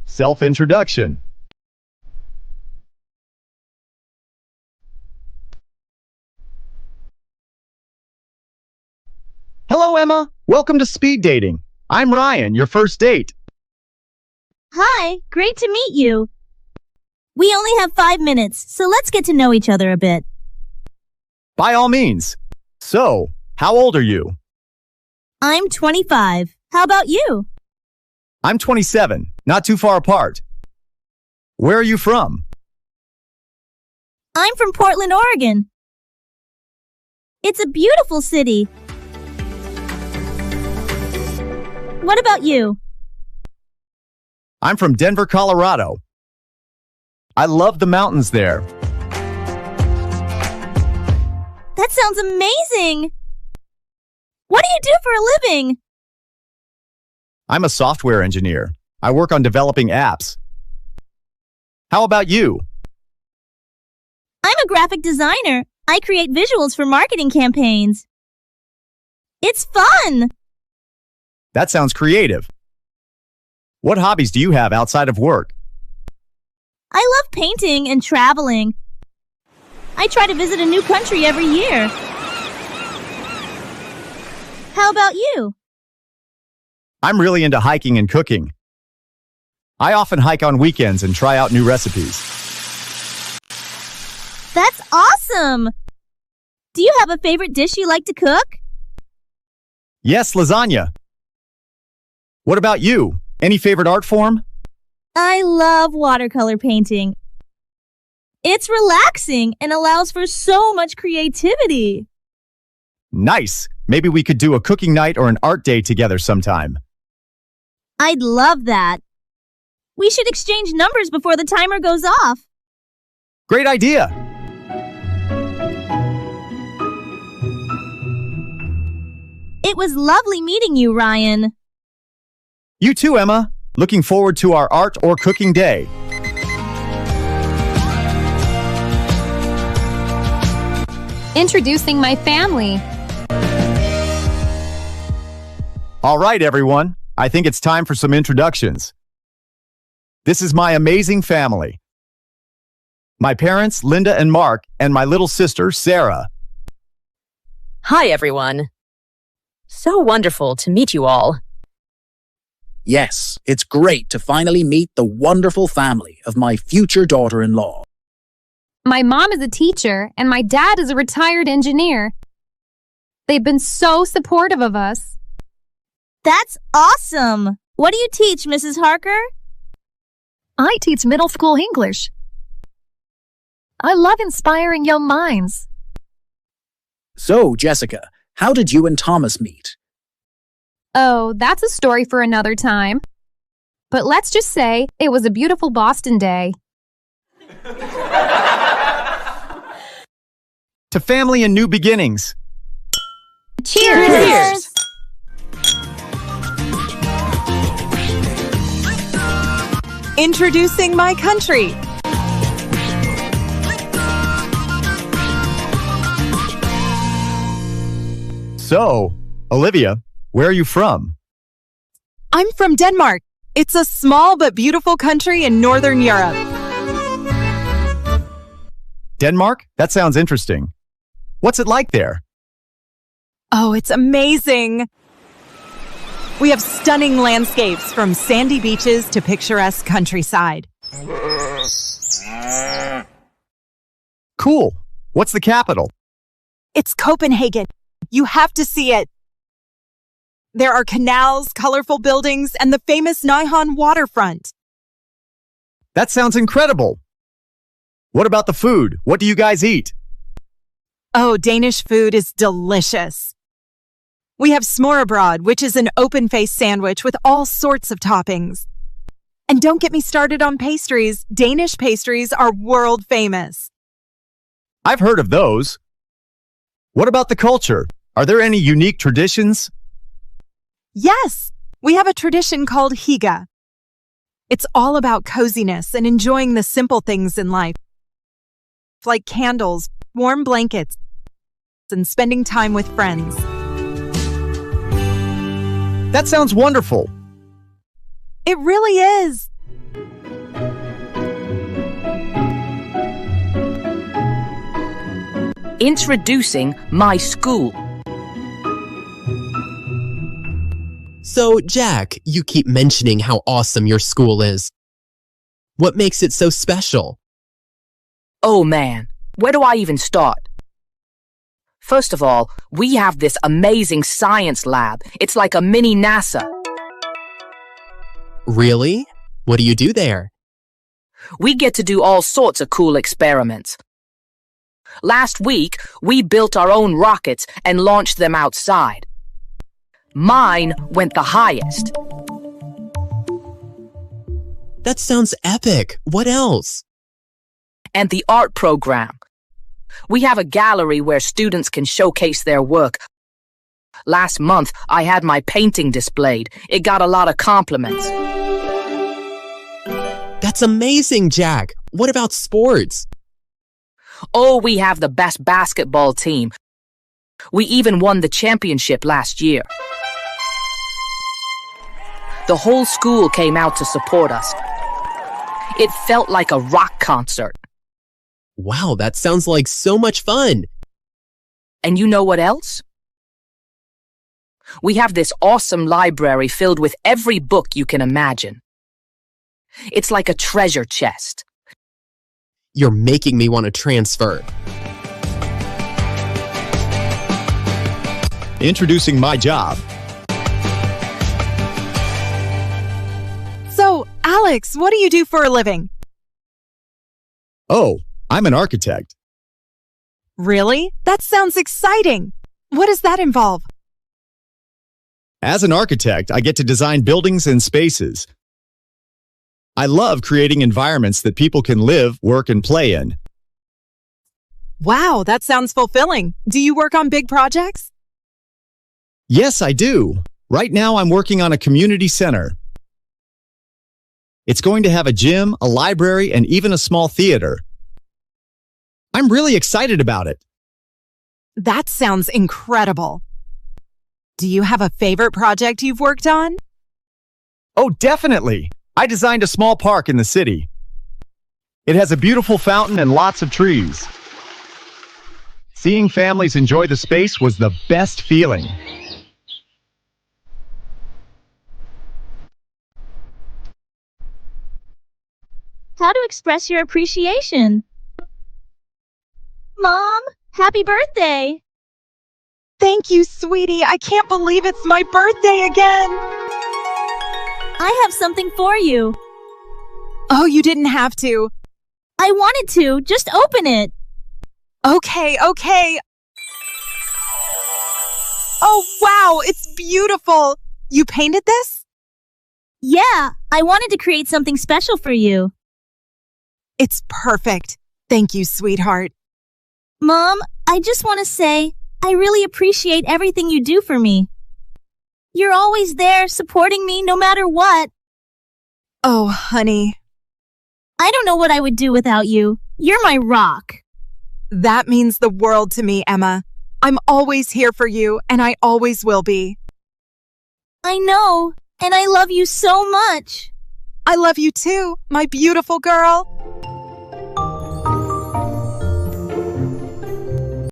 Self-introduction. Hello, Emma. Welcome to Speed Dating. I'm Ryan, your first date. Hi, great to meet you. We only have 5 minutes, so let's get to know each other a bit. By all means. So, how old are you? I'm 25. How about you? I'm 27, not too far apart. Where are you from? I'm from Portland, Oregon. It's a beautiful city. What about you? I'm from Denver, Colorado. I love the mountains there. That sounds amazing! What do you do for a living? I'm a software engineer. I work on developing apps. How about you? I'm a graphic designer. I create visuals for marketing campaigns. It's fun! That sounds creative. What hobbies do you have outside of work? I love painting and traveling. I try to visit a new country every year. How about you? I'm really into hiking and cooking. I often hike on weekends and try out new recipes. That's awesome! Do you have a favorite dish you like to cook? Yes, lasagna. What about you? Any favorite art form? I love watercolor painting. It's relaxing and allows for so much creativity. Nice. Maybe we could do a cooking night or an art day together sometime. I'd love that. We should exchange numbers before the timer goes off. Great idea. It was lovely meeting you, Ryan. You too, Emma. Looking forward to our art or cooking day. Introducing my family. All right, everyone. I think it's time for some introductions. This is my amazing family. My parents, Linda and Mark, and my little sister, Sarah. Hi, everyone. So wonderful to meet you all. Yes, it's great to finally meet the wonderful family of my future daughter-in-law. My mom is a teacher, and my dad is a retired engineer. They've been so supportive of us. That's awesome! What do you teach, Mrs. Harker? I teach middle school English. I love inspiring young minds. So, Jessica, how did you and Thomas meet? Oh, that's a story for another time. But let's just say it was a beautiful Boston day. To family and new beginnings. Cheers! Cheers! Introducing my country. So, Olivia, where are you from? I'm from Denmark. It's a small but beautiful country in Northern Europe. Denmark? That sounds interesting. What's it like there? Oh, it's amazing. We have stunning landscapes from sandy beaches to picturesque countryside. Cool. What's the capital? It's Copenhagen. You have to see it. There are canals, colorful buildings, and the famous Nijhan waterfront. That sounds incredible. What about the food? What do you guys eat? Oh, Danish food is delicious. We have smørrebrød, which is an open-faced sandwich with all sorts of toppings. And don't get me started on pastries. Danish pastries are world famous. I've heard of those. What about the culture? Are there any unique traditions? Yes, we have a tradition called hygge. It's all about coziness and enjoying the simple things in life, like candles, warm blankets, and spending time with friends. That sounds wonderful. It really is. Introducing my school. So, Jack, you keep mentioning how awesome your school is. What makes it so special? Oh man, where do I even start? First of all, we have this amazing science lab. It's like a mini NASA. Really? What do you do there? We get to do all sorts of cool experiments. Last week, we built our own rockets and launched them outside. Mine went the highest. That sounds epic. What else? And the art program. We have a gallery where students can showcase their work. Last month, I had my painting displayed. It got a lot of compliments. That's amazing, Jack. What about sports? Oh, we have the best basketball team. We even won the championship last year. The whole school came out to support us. It felt like a rock concert. Wow, that sounds like so much fun. And you know what else? We have this awesome library filled with every book you can imagine. It's like a treasure chest. You're making me want to transfer. Introducing my job. So, Alex, what do you do for a living? Oh, I'm an architect. Really? That sounds exciting. What does that involve? As an architect, I get to design buildings and spaces. I love creating environments that people can live, work, and play in. Wow, that sounds fulfilling. Do you work on big projects? Yes, I do. Right now, I'm working on a community center. It's going to have a gym, a library, and even a small theater. I'm really excited about it. That sounds incredible. Do you have a favorite project you've worked on? Oh, definitely. I designed a small park in the city. It has a beautiful fountain and lots of trees. Seeing families enjoy the space was the best feeling. How to express your appreciation. Mom, happy birthday! Thank you, sweetie. I can't believe it's my birthday again. I have something for you. Oh, you didn't have to. I wanted to. Just open it. Okay. Oh, wow, it's beautiful. You painted this? Yeah, I wanted to create something special for you. It's perfect. Thank you, sweetheart. Mom, I just want to say, I really appreciate everything you do for me. You're always there supporting me no matter what. Oh, honey. I don't know what I would do without you. You're my rock. That means the world to me, Emma. I'm always here for you, and I always will be. I know, and I love you so much. I love you too, my beautiful girl.